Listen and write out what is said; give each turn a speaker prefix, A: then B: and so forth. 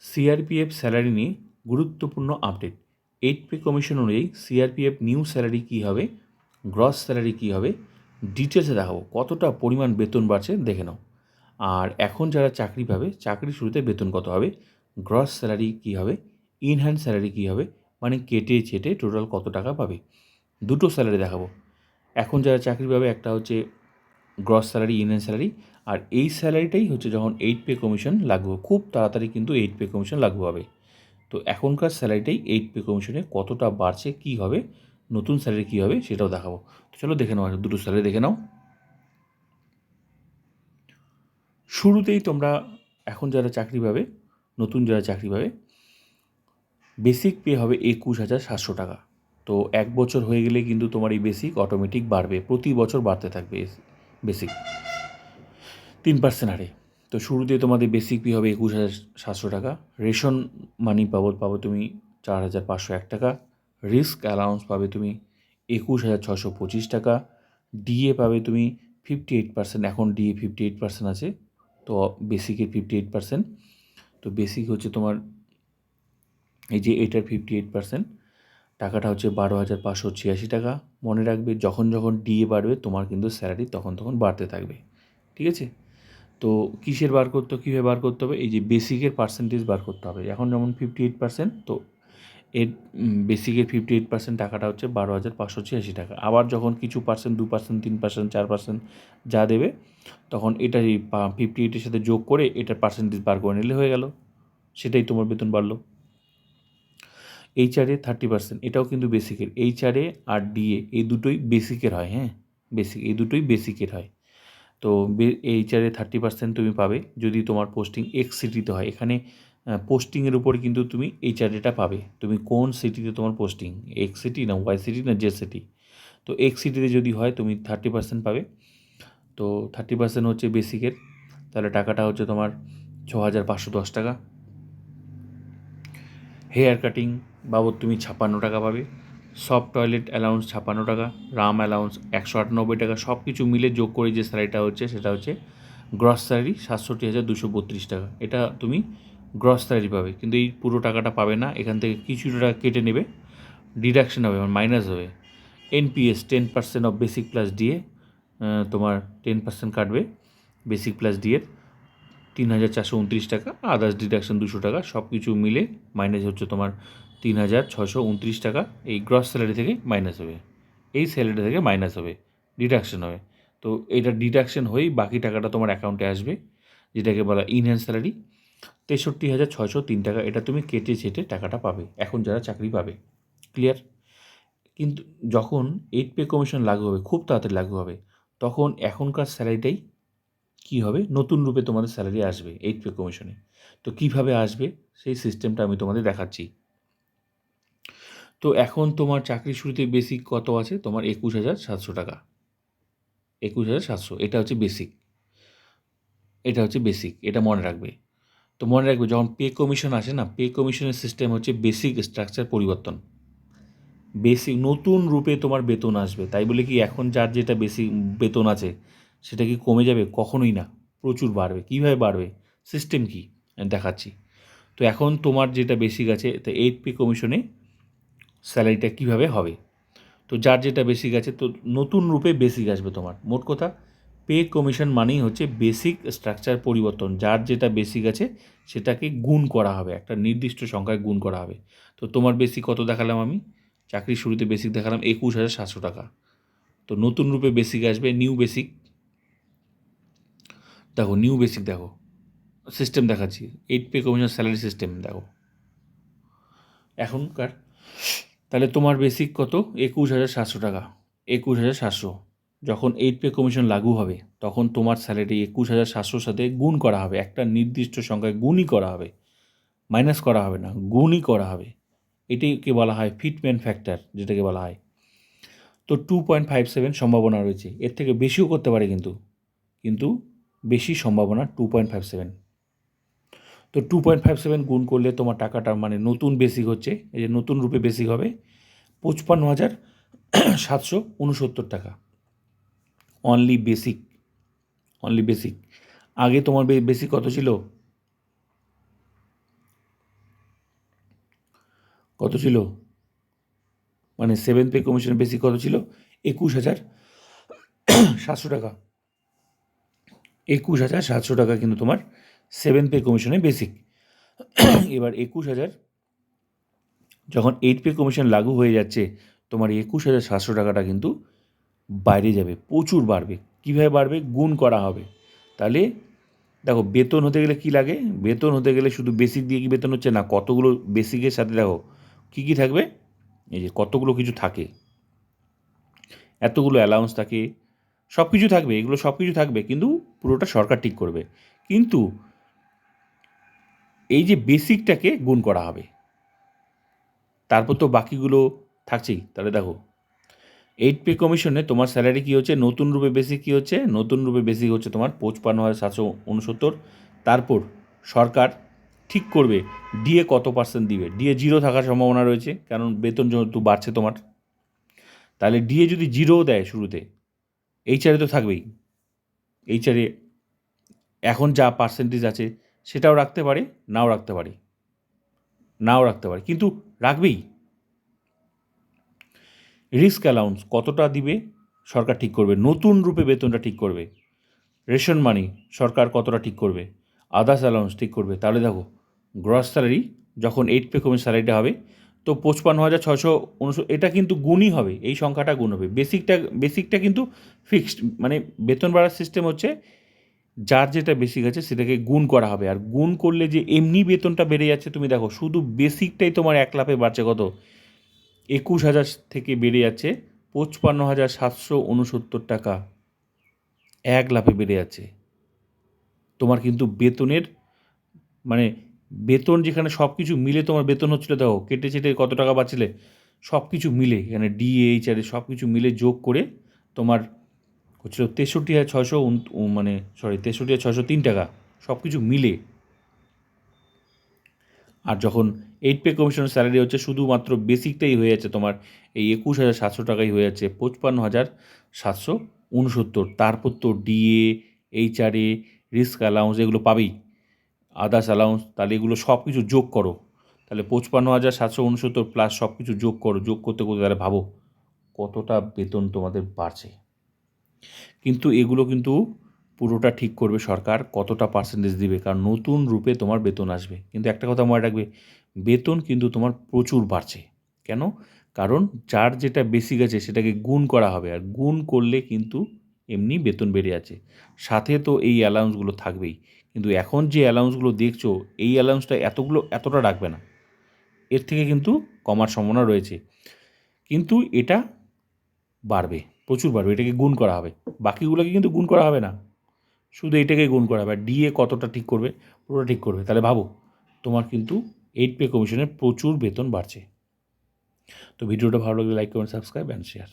A: CRPF salary নিয়ে গুরুত্বপূর্ণ update. 8 pay commission অনুযায়ী সিআরপিএফ নিউ স্যালারি কী হবে, গ্রস স্যালারি কী হবে, ডিটেলসে দেখাবো। কতটা পরিমাণ বেতন বাড়ছে দেখে নাও। আর এখন যারা চাকরি পাবে, চাকরির শুরুতে বেতন কত হবে, গ্রস স্যালারি কী হবে, ইন হ্যান্ড স্যালারি কী হবে, মানে কেটে ছেটে টোটাল কত টাকা পাবে, দুটো স্যালারি দেখাবো। এখন যারা চাকরি পাবে, একটা হচ্ছে gross salary, in hand salary, আর এই স্যালারিটাই হচ্ছে যখন 8 পে কমিশন লাগু, খুব তাড়াতাড়ি কিন্তু 8 পে কমিশন লাগু হবে। তো এখনকার স্যালারিটাই 8 পে কমিশনে কতটা বাড়ছে, কী হবে, নতুন স্যালারি কী হবে সেটাও দেখাবো। তো চলো দেখে নাও, দুটো স্যালারি দেখে নাও। শুরুতেই তোমরা এখন যারা চাকরি পাবে, নতুন যারা চাকরি পাবে, বেসিক পে হবে 21,700 টাকা। তো 1 বছর হয়ে গেলে কিন্তু তোমার এই বেসিক অটোমেটিক বাড়বে, প্রতি বছর বাড়তে থাকবে বেসিক 3% হারে। তো শুরুতে তোমাদের বেসিক পে হবে 21,700 টাকা। রেশন মানি পাবো তুমি 4,501 টাকা। রিস্ক অ্যালাউন্স পাবে তুমি 21,625 টাকা। ডিএ পাবে তুমি 58%, এখন ডিএ 58% আছে, তো বেসিকের 58%। তো বেসিক হচ্ছে তোমার এই যে এটার 58%, টাকাটা হচ্ছে 12,586 টাকা। মনে রাখবে, যখন যখন ডিএ বাড়বে তোমার কিন্তু স্যালারি তখন তখন বাড়তে থাকবে, ঠিক আছে? তো কিসের কীভাবে বার করতে হবে, এই যে বেসিকের পার্সেন্টেজ বার করতে হবে। এখন যেমন 58%, তো এর বেসিকের 58% টাকাটা হচ্ছে 12,586 টাকা। আবার যখন কিছু পার্সেন্ট, 2%, 3%, 4% যা দেবে, তখন এটা এই 58-এর সাথে যোগ করে এটার পার্সেন্টেজ বার করে নিলে হয়ে গেল, সেটাই তোমার বেতন বাড়লো। এইচআরএ 30%, এটাও কিন্তু বেসিকের। এইচআরএ আর ডিএ এই দুটোই বেসিকের হয়, হ্যাঁ, বেসিক, এই দুটোই বেসিকের হয়। তো এইচআরএ 30% তুমি পাবে যদি তোমার পোস্টিং এক্স সিটিতে হয়। এখানে পোস্টিংয়ের উপর কিন্তু তুমি এইচআরএটা পাবে, তুমি কোন সিটিতে তোমার পোস্টিং, এক্স সিটি না ওয়াই সিটি না জে সিটি। তো এক্স সিটিতে যদি হয় তুমি 30% পাবে। তো 30% হচ্ছে বেসিকের, তাহলে টাকাটা হচ্ছে তোমার 6,510 টাকা। হেয়ার কাটিং বাবদ তুমি 56 টাকা পাবে। সফট টয়লেট অ্যালাউন্স 56 টাকা, রাম অ্যালাউন্স 198 টাকা। সব কিছু মিলে যোগ করে যে স্যালারিটা হচ্ছে সেটা হচ্ছে গ্রস স্যালারি 67,232 টাকা। এটা তুমি গ্রস স্যালারি পাবে, কিন্তু এই পুরো টাকাটা পাবে না, এখান থেকে কিছু টাকা কেটে নেবে, ডিডাকশন হবে, মাইনাস হবে। NPS 10% of basic plus DA, তোমার 10% কাটবে বেসিক প্লাস ডিএর, 3,429 টাকা। আদার্স ডিডাকশন 200 টাকা, সব কিছু মিলে মাইনাস হচ্ছে তোমার 3,629 টাকা। এই গ্রস স্যালারি থেকে মাইনাস হবে, এই স্যালারি থেকে মাইনাস হবে, ডিডাকশন হবে। তো এটা ডিডাকশন হয়েই বাকি টাকাটা তোমার অ্যাকাউন্টে আসবে, যেটাকে বলা ইনহ্যান্ড স্যালারি, 63,603 টাকা। এটা তুমি কেটে ছেটে টাকাটা পাবে এখন যারা চাকরি পাবে, ক্লিয়ার? কিন্তু যখন 8 পে কমিশন লাগু হবে, খুব তাড়াতাড়ি লাগু হবে, তখন এখনকার স্যালারিটাই কী হবে, নতুন রূপে তোমাদের স্যালারি আসবে 8 পে কমিশনে। তো কীভাবে আসবে সেই সিস্টেমটা আমি তোমাদের দেখাচ্ছি। তো এখন তোমার চাকরির শুরুতে বেসিক কত আছে, তোমার 21,700 টাকা, 21,700, এটা হচ্ছে বেসিক, এটা হচ্ছে বেসিক, এটা মনে রাখবে। তো মনে রাখবে, যখন পে কমিশন আসে না, পে কমিশনের সিস্টেম হচ্ছে বেসিক স্ট্রাকচার পরিবর্তন, বেসিক নতুন রূপে তোমার বেতন আসবে। তাই বলে কি এখন যার যেটা বেসিক বেতন আছে সেটা কি কমে যাবে? কখনোই না, প্রচুর বাড়বে। কীভাবে বাড়বে, সিস্টেম কী দেখাচ্ছি। তো এখন তোমার যেটা বেসিক আছে, তো 8 পে কমিশনে স্যালারিটা কীভাবে হবে, তো যার যেটা বেসিক আছে, তো নতুন রূপে বেসিক আসবে তোমার। মোট কথা, পে কমিশন মানেই হচ্ছে বেসিক স্ট্রাকচার পরিবর্তন, যার যেটা বেসিক আছে সেটাকে গুণ করা হবে, একটা নির্দিষ্ট সংখ্যায় গুণ করা হবে। তো তোমার বেসিক কত দেখালাম আমি, চাকরির শুরুতে বেসিক দেখালাম 21,700 টাকা। তো নতুন রূপে বেসিক আসবে, নিউ বেসিক, দেখো নিউ বেসিক, দেখো সিস্টেম দেখাচ্ছি, 8 পে কমিশন স্যালারি সিস্টেম দেখো এখনকার। তাহলে তোমার বেসিক কত, 21,700 টাকা, 21,700। যখন 8 পে কমিশন লাগু হবে তখন তোমার স্যালারি 21,700-র সাথে গুণ করা হবে, একটা নির্দিষ্ট সংখ্যায় গুণই করা হবে, মাইনাস করা হবে না, গুণই করা হবে। এটাকে বলা হয় ফিটমেন্ট ফ্যাক্টর, যেটাকে বলা হয়। তো 2.57 সম্ভাবনা রয়েছে, এর থেকে বেশিও করতে পারে, কিন্তু বেশি সম্ভাবনা 2.57। তো 2.57 গুণ করলে তোমার টাকাটা, মানে নতুন বেসিক হচ্ছে, এই যে নতুন রূপে বেসিক হবে 55,769 টাকা। Only basic, only basic. আগে তোমার বেসিক কত ছিল, কত ছিল, মানে 7 পে কমিশন বেসিক কত ছিল, 21,700 টাকা। 21,700 টাকা কিন্তু তোমার 7 পে কমিশনে বেসিক। এবার 21,000 যখন 8 পে কমিশন লাগু হয়ে যাচ্ছে, তোমার 21,700 টাকাটা কিন্তু বাইরে যাবে, প্রচুর বাড়বে। কীভাবে বাড়বে, গুণ করা হবে। তাহলে দেখো, বেতন হতে গেলে কি লাগে, বেতন হতে গেলে শুধু বেসিক দিয়ে কি বেতন হচ্ছে না, কতগুলো বেসিকের সাথে দেখো কী কী থাকবে, এই যে কতগুলো কিছু থাকে, এতগুলো অ্যালাউন্স থাকে, সব কিছু থাকবে, এগুলো সব কিছু থাকবে, কিন্তু পুরোটা সরকার ঠিক করবে। কিন্তু এই যে বেসিকটাকে গুণ করা হবে, তারপর তো বাকিগুলো থাকছেই। তাহলে দেখো, 8 পে কমিশনে তোমার স্যালারি কী হচ্ছে, নতুন রূপে বেসিক কী হচ্ছে, নতুন রূপে বেসিক হচ্ছে তোমার 55,769। তারপর সরকার ঠিক করবে ডিএ কত পার্সেন্ট দিবে। ডিএ 0 থাকার সম্ভাবনা রয়েছে, কারণ বেতন যেহেতু বাড়ছে তোমার। তাহলে ডিএ যদি 0 দেয় শুরুতে, এইচআরে তো থাকবেই, এইচআরে এখন যা পার্সেন্টেজ আছে সেটাও রাখতে পারে, নাও রাখতে পারে, কিন্তু রাখবেই। রিস্ক অ্যালাউন্স কতটা দিবে সরকার ঠিক করবে, নতুন রূপে বেতনটা ঠিক করবে। রেশন মানি সরকার কতটা ঠিক করবে, আদার্স অ্যালাউন্স ঠিক করবে। তাহলে দেখো, গ্রস স্যালারি যখন 8 পে কমিশন স্যালারিটা হবে, তো 55,669, এটা কিন্তু গুণই হবে, এই সংখ্যাটা গুণ হবে। বেসিকটা কিন্তু ফিক্সড, মানে বেতন বাড়ার সিস্টেম হচ্ছে যার যেটা বেসিক আছে সেটাকে গুণ করা হবে। আর গুণ করলে যে এমনি বেতনটা বেড়ে যাচ্ছে, তুমি দেখো শুধু বেসিকটাই তোমার 1 লাফে বাড়ছে কত, 21,000 থেকে বেড়ে যাচ্ছে 55,769 টাকা, 1 লাফে বেড়ে যাচ্ছে। তোমার কিন্তু বেতনের, মানে বেতন যেখানে সব কিছু মিলে তোমার বেতন হচ্ছিলো, দেখো কেটে চেটে কত টাকা পাচ্ছিলে, সব কিছু মিলে এখানে ডিএইচআরে সব কিছু মিলে যোগ করে তোমার হচ্ছিল 63,600, মানে 63,603 টাকা, সব কিছু মিলে। আর যখন 8 পে কমিশনের স্যালারি হচ্ছে শুধুমাত্র বেসিকটাই হয়ে যাচ্ছে তোমার এই 21,700 টাকাই হয়ে যাচ্ছে 55,769। তারপর তো ডিএ, এইচআরএ, রিস্ক অ্যালাউন্স এগুলো পাবেই, আদার্স অ্যালাউন্স, তাহলে এগুলো সব কিছু যোগ করো। তাহলে 55,769 প্লাস সব কিছু যোগ করো, যোগ করতে করতে তাহলে ভাবো কতটা বেতন তোমাদের বাড়ছে। কিন্তু এগুলো কিন্তু পুরোটা ঠিক করবে সরকার, কতটা পার্সেন্টেজ দিবে, কারণ নতুন রূপে তোমার বেতন আসবে। কিন্তু একটা কথা মনে রাখবে, বেতন কিন্তু তোমার প্রচুর বাড়ছে। কেন? কারণ যার যেটা বেসিক আছে সেটাকে গুণ করা হবে, আর গুণ করলে কিন্তু এমনি বেতন বেড়ে যাচ্ছে, সাথে তো এই অ্যালাউন্সগুলো থাকবেই। কিন্তু এখন যে অ্যালাউন্সগুলো দেখছো, এই অ্যালাউন্সটা এতটা রাখবে না, এর থেকে কিন্তু কমার সম্ভাবনা রয়েছে। কিন্তু এটা বাড়বে, প্রচুর বাড়বে, এটাকে গুণ করা হবে, বাকিগুলোকে কিন্তু গুণ করা হবে না, শুধু এটাকে গুণ করা হবে। আর ডিএ কতটা ঠিক করবে, পুরোটা ঠিক করবে। তাহলে ভাবো, তোমার কিন্তু 8 পে কমিশনের প্রচুর বেতন বাড়ছে। তো ভিডিওটা ভালো লাগলে like, comment, subscribe and share.